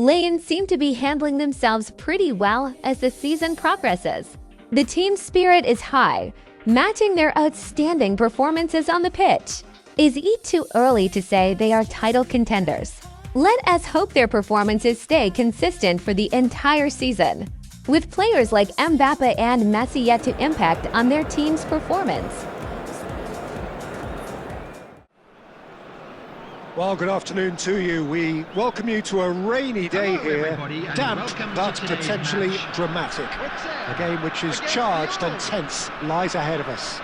LYON seem to be handling themselves pretty well as the season progresses. The team's spirit is high, matching their outstanding performances on the pitch. Is it too early to say they are title contenders? Let us hope their performances stay consistent for the entire season, with players like Mbappe and Messi yet to impact on their team's performance. Well, good afternoon to you. We welcome you to a rainy day here, damp but potentially dramatic. A game which is charged and tense lies ahead of us.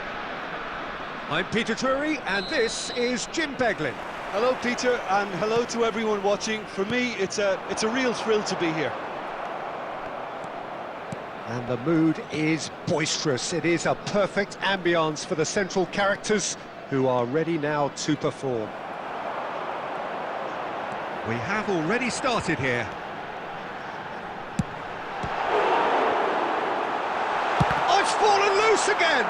I'm Peter Drury, and this is Jim Beglin. Hello, Peter, and hello to everyone watching. For me, it's a real thrill to be here. And the mood is boisterous. It is a perfect ambience for the central characters who are ready now to perform. We have already started here. Oh, it's fallen loose again!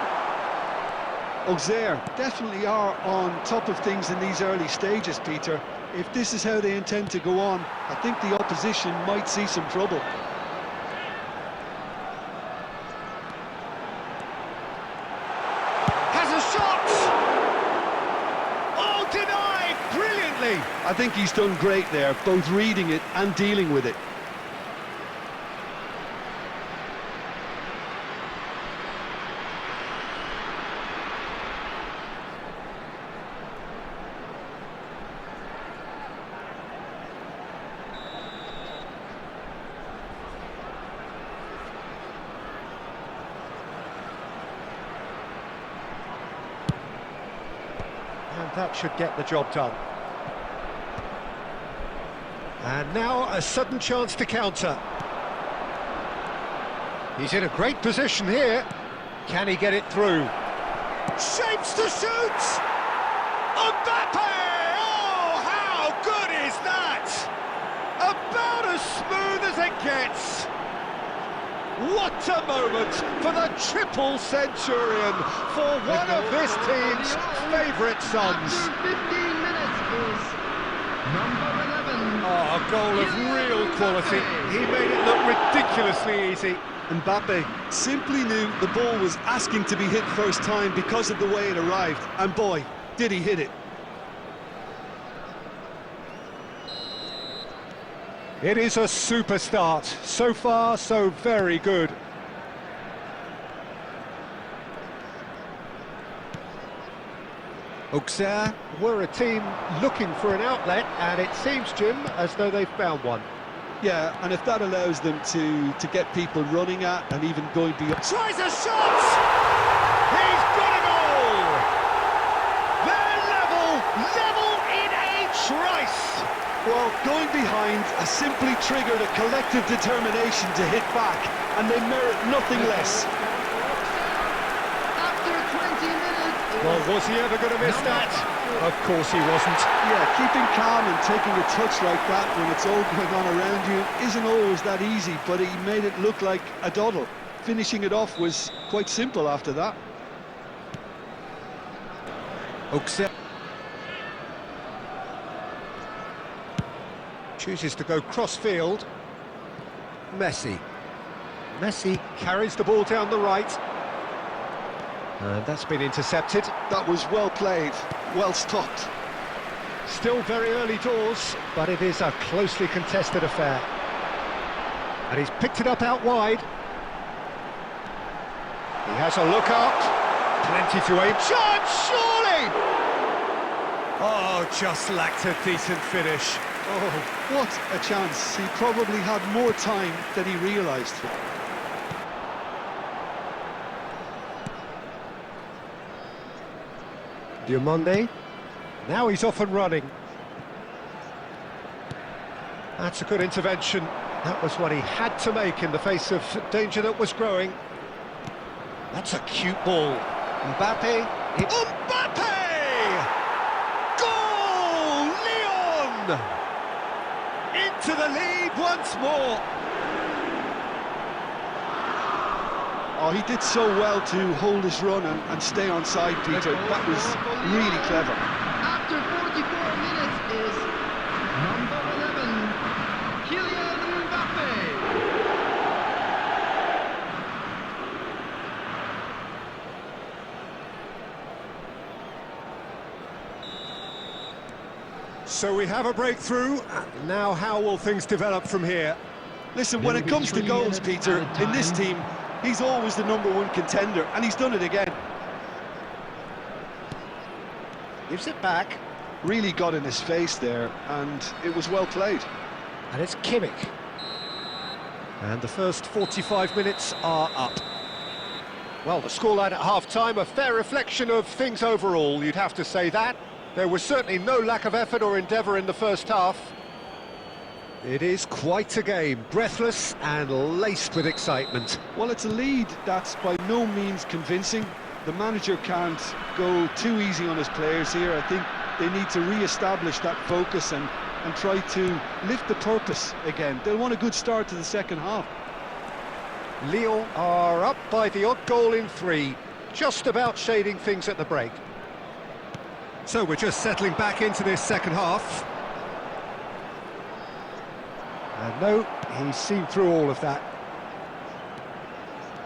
Auxerre definitely are on top of things in these early stages, Peter. If this is how they intend to go on, I think the opposition might see some trouble. Has a shot! Oh, denied! Brilliantly! I think he's done great there, both reading it and dealing with it. And that should get the job done. And now a sudden chance to counter. He's in a great position here. Can he get it through? Shapes to shoot! Mbappe! Oh, how good is that? About as smooth as it gets. What a moment for the triple centurion, for one of this team's favourite sons. After 15 minutes is number 11. Oh, a goal of real quality. He made it look ridiculously easy. Mbappe simply knew the ball was asking to be hit first time because of the way it arrived. And boy, did he hit it. It is a super start. So far, so very good. Auxerre were a team looking for an outlet, and it seems, Jim, as though they've found one. Yeah, and if that allows them to get people running at and even going beyond... Tries a shot! He's got a goal! They're level in a trice! Well, going behind has simply triggered a collective determination to hit back, and they merit nothing less. After 20 minutes. Well, was he ever going to miss that? Of course he wasn't. Yeah, keeping calm and taking a touch like that when it's all going on around you isn't always that easy, but he made it look like a doddle. Finishing it off was quite simple after that. Auxerre chooses to go cross-field. Messi carries the ball down the right. And that's been intercepted. That was well played, well stopped. Still very early doors, but it is a closely contested affair. And he's picked it up out wide. He has a look up. Plenty to aim. Chance, surely! Oh, just lacked a decent finish. Oh, what a chance. He probably had more time than he realised. Diomande. Now he's off and running. That's a good intervention. That was what he had to make in the face of danger that was growing. That's a cute ball. Mbappe. Mbappe! Goal! LYON! Into the lead once more. Oh, he did so well to hold his run and stay on side, Peter. That was really clever. After 44 minutes is number 11. Kylian Mbappe. So we have a breakthrough. Now how will things develop from here? Listen, when it comes to goals, Peter, in this team, he's always the #1 contender, and he's done it again. Gives it back. Really got in his face there, and it was well played. And it's Kimmich. And the first 45 minutes are up. Well, the scoreline at half-time, a fair reflection of things overall, you'd have to say that. There was certainly no lack of effort or endeavour in the first half. It is quite a game, breathless and laced with excitement. Well, it's a lead that's by no means convincing. The manager can't go too easy on his players here. I think they need to re-establish that focus and try to lift the purpose again. They'll want a good start to the second half. Lyon are up by the odd goal in 3, just about shading things at the break. So we're just settling back into this second half. And no, he's seen through all of that.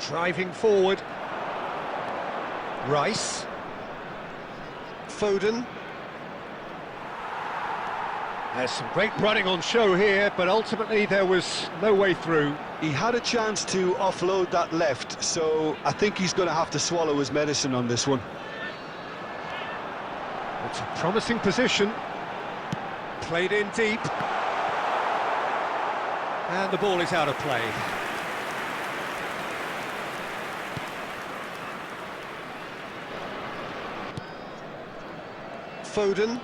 Driving forward. Rice. Foden. There's some great running on show here, but ultimately there was no way through. He had a chance to offload that left, so I think he's going to have to swallow his medicine on this one. It's a promising position. Played in deep. And the ball is out of play. Foden.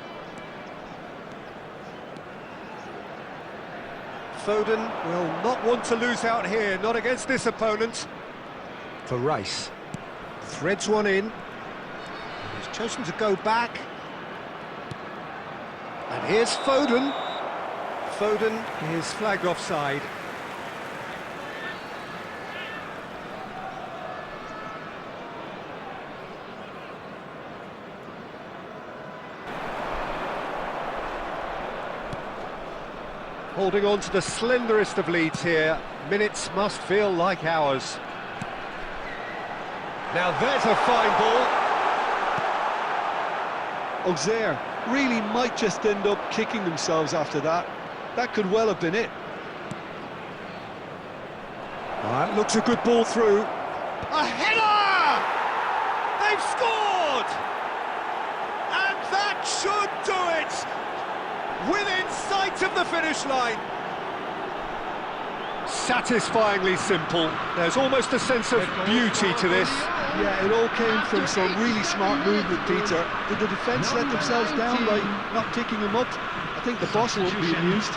Foden will not want to lose out here, not against this opponent. For Rice. Threads one in. He's chosen to go back. And here's Foden. Foden is flagged offside. Holding on to the slenderest of leads here. Minutes must feel like hours. Now there's a fine ball. Auxerre really might just end up kicking themselves after that. That could well have been it. That looks a good ball through. A header! They've scored! And that should do it! Within sight of the finish line. Satisfyingly simple. There's almost a sense of beauty to this. Yeah, it all came from some really smart movement, Peter. Did the defence let themselves down by not picking him up? I think the boss won't be amused.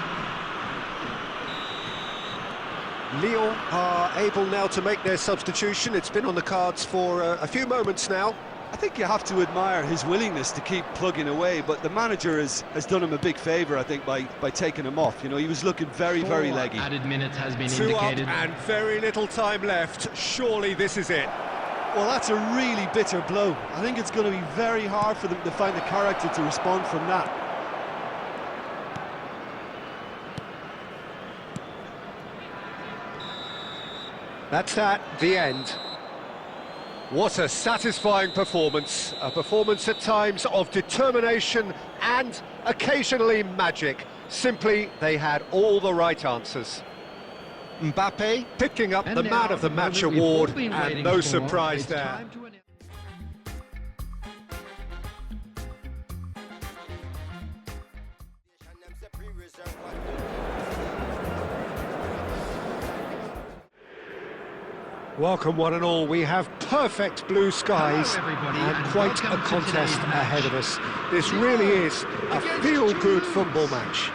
Lyon are able now to make their substitution. It's been on the cards for a few moments now. I think you have to admire his willingness to keep plugging away, but the manager has done him a big favour, I think, by taking him off. You know, he was looking very leggy. Added minutes has been 2 indicated. up and very little time left. Surely this is it. Well, that's a really bitter blow. I think it's going to be very hard for them to find the character to respond from that. That's the end. What a satisfying performance. A performance at times of determination and occasionally magic. Simply, they had all the right answers. Mbappe picking up the Man of the Match award, and no surprise there. Welcome one and all. We have perfect blue skies and quite a contest ahead of us. This really is a feel-good football match.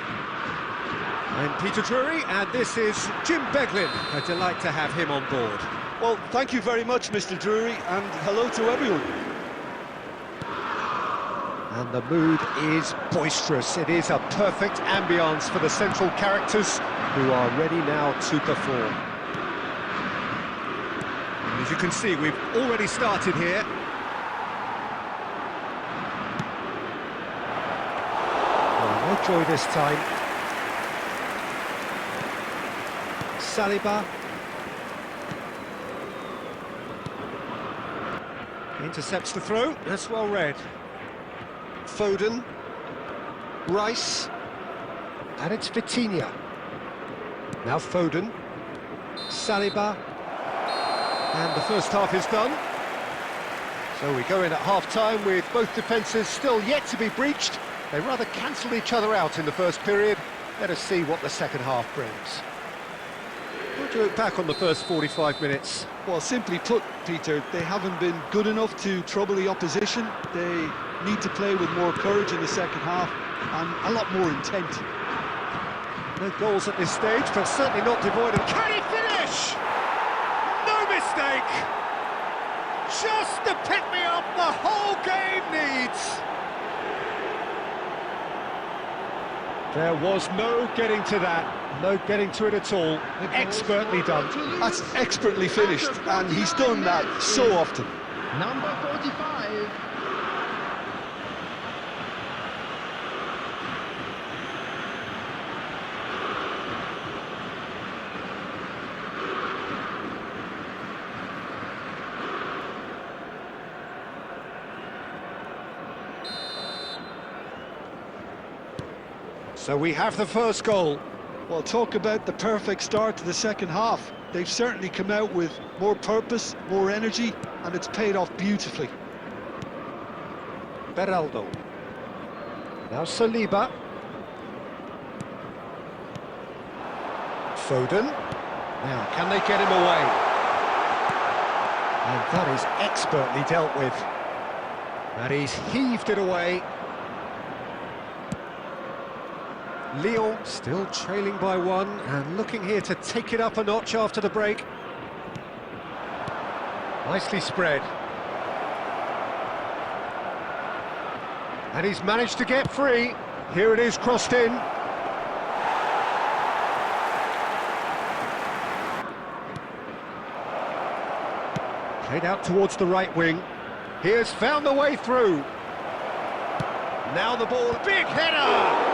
I'm Peter Drury, and this is Jim Beglin. A delight to have him on board. Well, thank you very much, Mr. Drury, and hello to everyone. And the mood is boisterous. It is a perfect ambience for the central characters who are ready now to perform. And as you can see, we've already started here. Well, no joy this time. Saliba. Intercepts the throw, that's well read. Foden. Rice. And it's Vitinha. Now Foden. Saliba. And the first half is done. So we go in at half-time with both defences still yet to be breached. They rather cancelled each other out in the first period. Let us see what the second half brings. How do you look back on the first 45 minutes? Well, simply put, Peter, they haven't been good enough to trouble the opposition. They need to play with more courage in the second half and a lot more intent. No goals at this stage, but certainly not devoid of... Can he finish? No mistake! Just the pick-me-up the whole game needs! There was no getting to that, no getting to it at all. Expertly done. That's expertly finished, and he's done that so often. Number 45. So we have the first goal. Well, talk about the perfect start to the second half. They've certainly come out with more purpose, more energy, and it's paid off beautifully. Beraldo. Now Saliba. Foden. Now, can they get him away? And that is expertly dealt with. And he's heaved it away. Lyon still trailing by one and looking here to take it up a notch after the break. Nicely spread. And he's managed to get free. Here it is, crossed in. Played out towards the right wing. Here's found the way through. Now the ball, big header!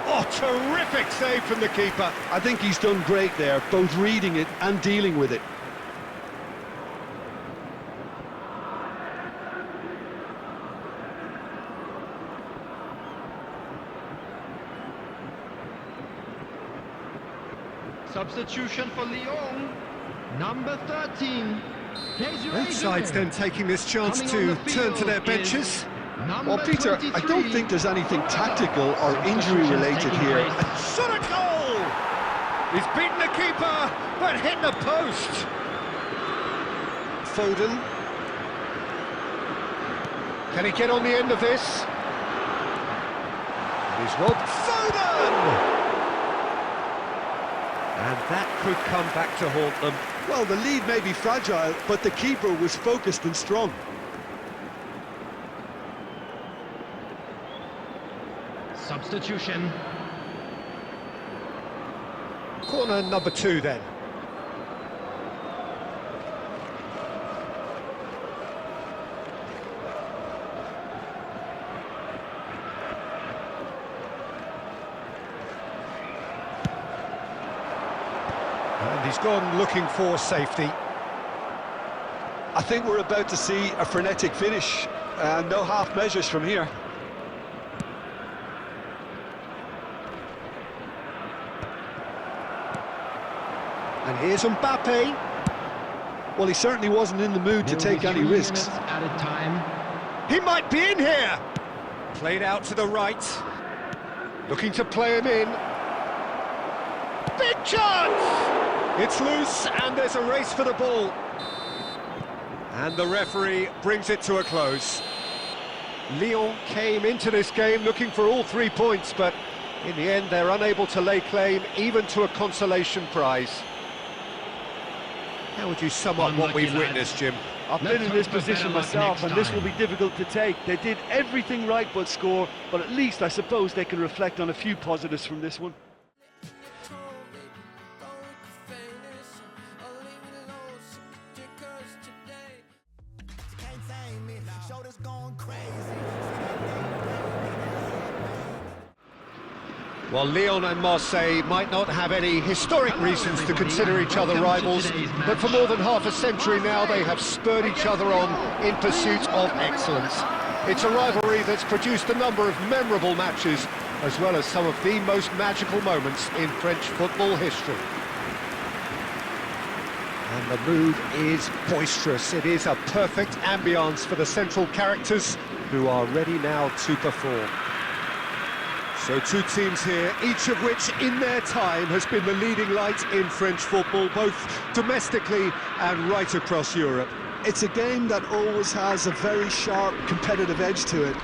Oh, terrific save from the keeper. I think he's done great there, both reading it and dealing with it. Substitution for Lyon. Number 13. Both sides then taking this chance to turn to their benches. Well, Peter, I don't think there's anything tactical or injury-related here. Shot a goal! He's beaten the keeper, but hit the post. Foden. Can he get on the end of this? He's robbed. Foden! And that could come back to haunt them. Well, the lead may be fragile, but the keeper was focused and strong. Substitution. Corner number 2 then. And he's gone looking for safety. I think we're about to see a frenetic finish. No half measures from here. And here's Mbappe. Well, he certainly wasn't in the mood to take any risks. At a time. He might be in here. Played out to the right. Looking to play him in. Big chance! It's loose and there's a race for the ball. And the referee brings it to a close. Lyon came into this game looking for all 3 points, but in the end they're unable to lay claim even to a consolation prize. How would you sum up what we've witnessed, Jim? I've been in this position myself, and this will be difficult to take. They did everything right but score, but at least I suppose they can reflect on a few positives from this one. Well, Lyon and Marseille might not have any historic reasons to consider each other rivals, but for more than half a century now they have spurred each other on in pursuit of excellence. It's a rivalry that's produced a number of memorable matches, as well as some of the most magical moments in French football history. And the mood is boisterous. It is a perfect ambience for the central characters, who are ready now to perform. So two teams here, each of which in their time has been the leading light in French football, both domestically and right across Europe. It's a game that always has a very sharp competitive edge to it,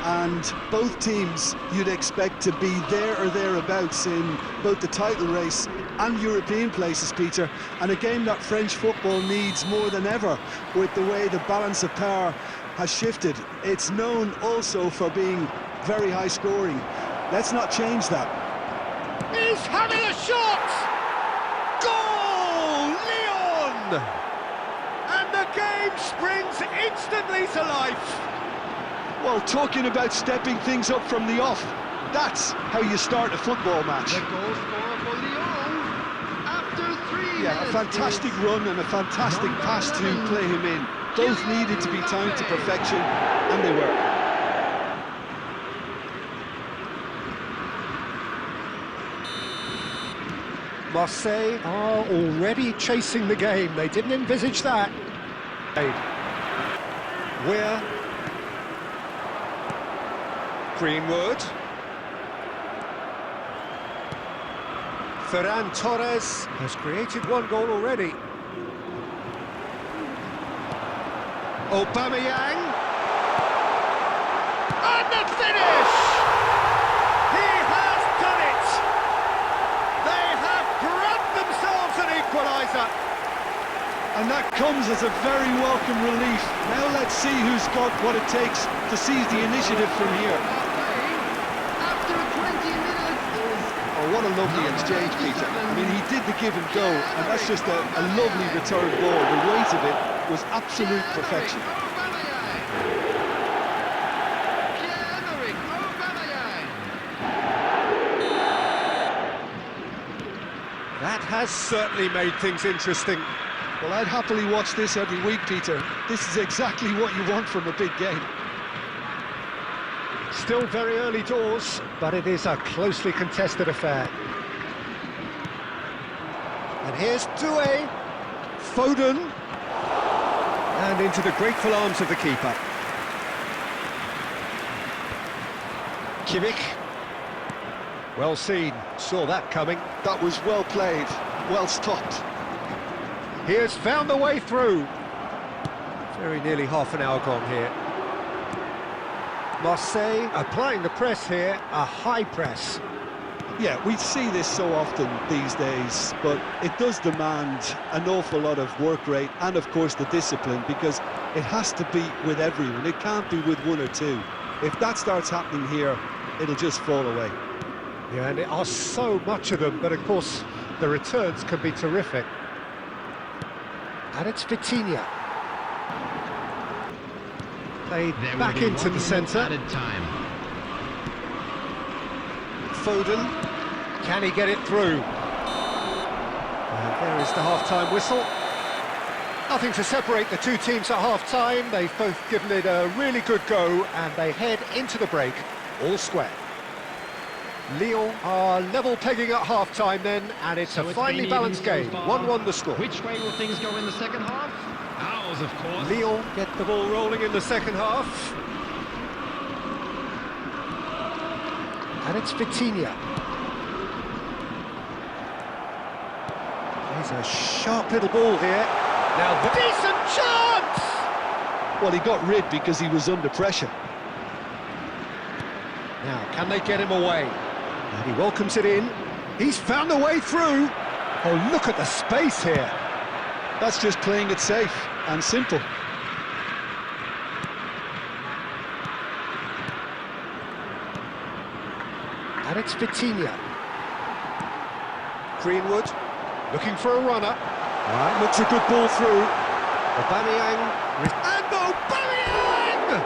and both teams you'd expect to be there or thereabouts in both the title race and European places, Peter, and a game that French football needs more than ever with the way the balance of power has shifted. It's known also for being very high scoring. Let's not change that. He's having a shot! Goal! Lyon! And the game springs instantly to life. Well, talking about stepping things up from the off, that's how you start a football match. The goal scorer for Lyon after 3 Yeah, a minutes fantastic is run and a fantastic number pass to 11. play him in. Both needed to be timed to perfection, and they were. Marseille are already chasing the game. They didn't envisage that. Weir. Greenwood. Ferran Torres has created one goal already. Aubameyang. And the finish! He has done it! They have grabbed themselves an equaliser. And that comes as a very welcome relief. Now let's see who's got what it takes to seize the initiative from here. After 20 minutes is Oh, what a lovely exchange, Peter. I mean, he did the give and go, and that's just a lovely return ball. The weight of it was absolute perfection. That has certainly made things interesting. Well, I'd happily watch this every week, Peter. This is exactly what you want from a big game. Still very early doors, but it is a closely contested affair. And here's Doué, Foden, and into the grateful arms of the keeper. Kimmich, well seen, saw that coming. That was well played, well stopped. He has found the way through. Very nearly half an hour gone here. Marseille applying the press here, a high press. Yeah, we see this so often these days, but it does demand an awful lot of work rate and, of course, the discipline, because it has to be with everyone. It can't be with one or two. If that starts happening here, it'll just fall away. Yeah, and there are so much of them, but of course the returns can be terrific. And it's Vitinha. Played back into the centre. Foden, can he get it through? And there is the half-time whistle. Nothing to separate the two teams at half-time. They've both given it a really good go, and they head into the break all square. Lyon are level pegging at half-time then, and it's a finely balanced game. 1-1 the score. Which way will things go in the second half? Ours, of course. Lyon get the ball rolling in the second half. And it's Vitinha. There's a sharp little ball here. Now, the decent chance! Well, he got rid because he was under pressure. Now, can they get him away? And he welcomes it in. He's found the way through. Oh, look at the space here. That's just playing it safe and simple. And it's Vitinha. Greenwood looking for a runner. Right, looks a good ball through. Aubameyang. And Aubameyang!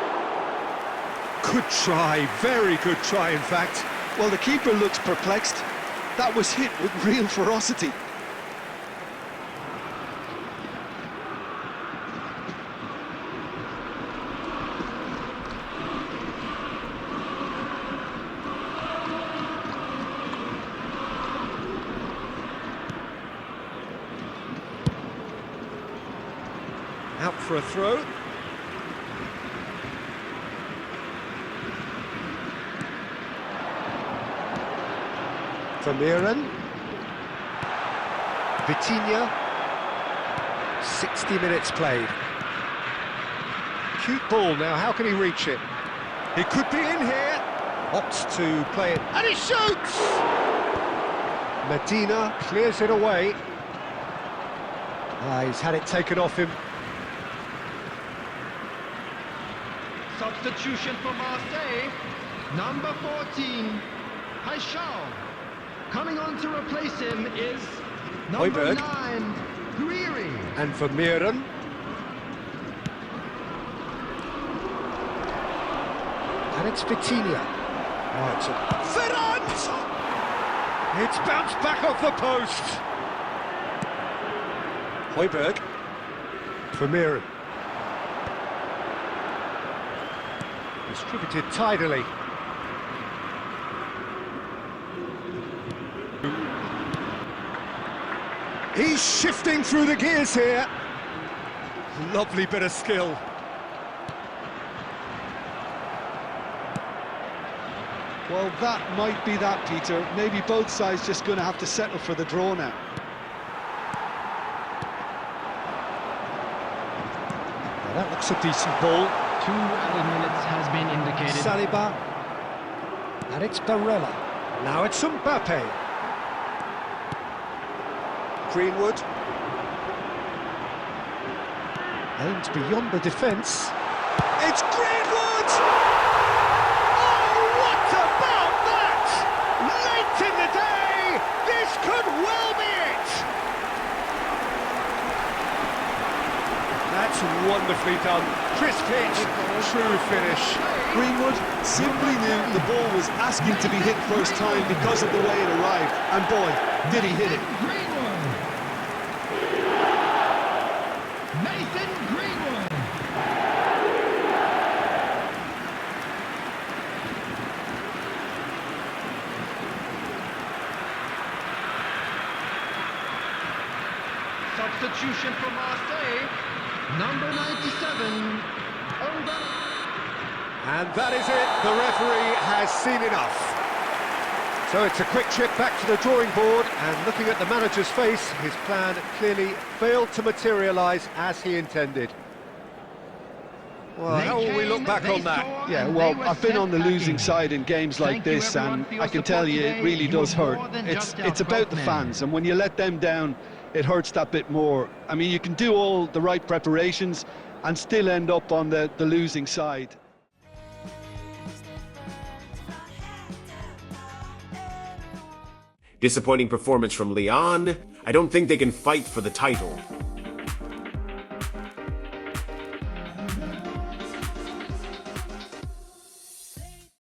Good try, very good try in fact. Well, the keeper looks perplexed. That was hit with real ferocity. Out for a throw. Vermeeren. Vitinha. 60 minutes played. Cute ball now, how can he reach it? He could be in here. Opts to play it, and he shoots! Medina clears it away. He's had it taken off him. Substitution for Marseille, number 14, Paixão. Coming on to replace him is number Højbjerg. 9, Guiri. And Vermeeren. And it's Vitinha. Oh, it's a... Ferrand! It's bounced back off the post. Højbjerg. Vermeeren. Distributed tidily. He's shifting through the gears here. Lovely bit of skill. Well, that might be that, Peter. Maybe both sides just going to have to settle for the draw now. Well, that looks a decent ball. 2 added minutes has been indicated. Saliba. And it's Barella. Now it's Mbappe. Greenwood. Aimed beyond the defence. It's Greenwood! Oh, what about that? Late in the day, this could well be it! That's wonderfully done. Crisp hit, true finish. Greenwood simply knew the ball was asking to be hit first time because of the way it arrived. And boy, did he hit it. Greenwood. Nathan Greenwood. Substitution for Marseille, number 97, And that is it, the referee has seen enough. So it's a quick trip back to the drawing board, and looking at the manager's face, his plan clearly failed to materialise as he intended. Well, how will we look back on that? Yeah, well, I've been on the losing side in games like this, and I can tell you it really does hurt. It's about the fans, and when you let them down, it hurts that bit more. I mean, you can do all the right preparations and still end up on the losing side. Disappointing performance from LYON. I don't think they can fight for the title.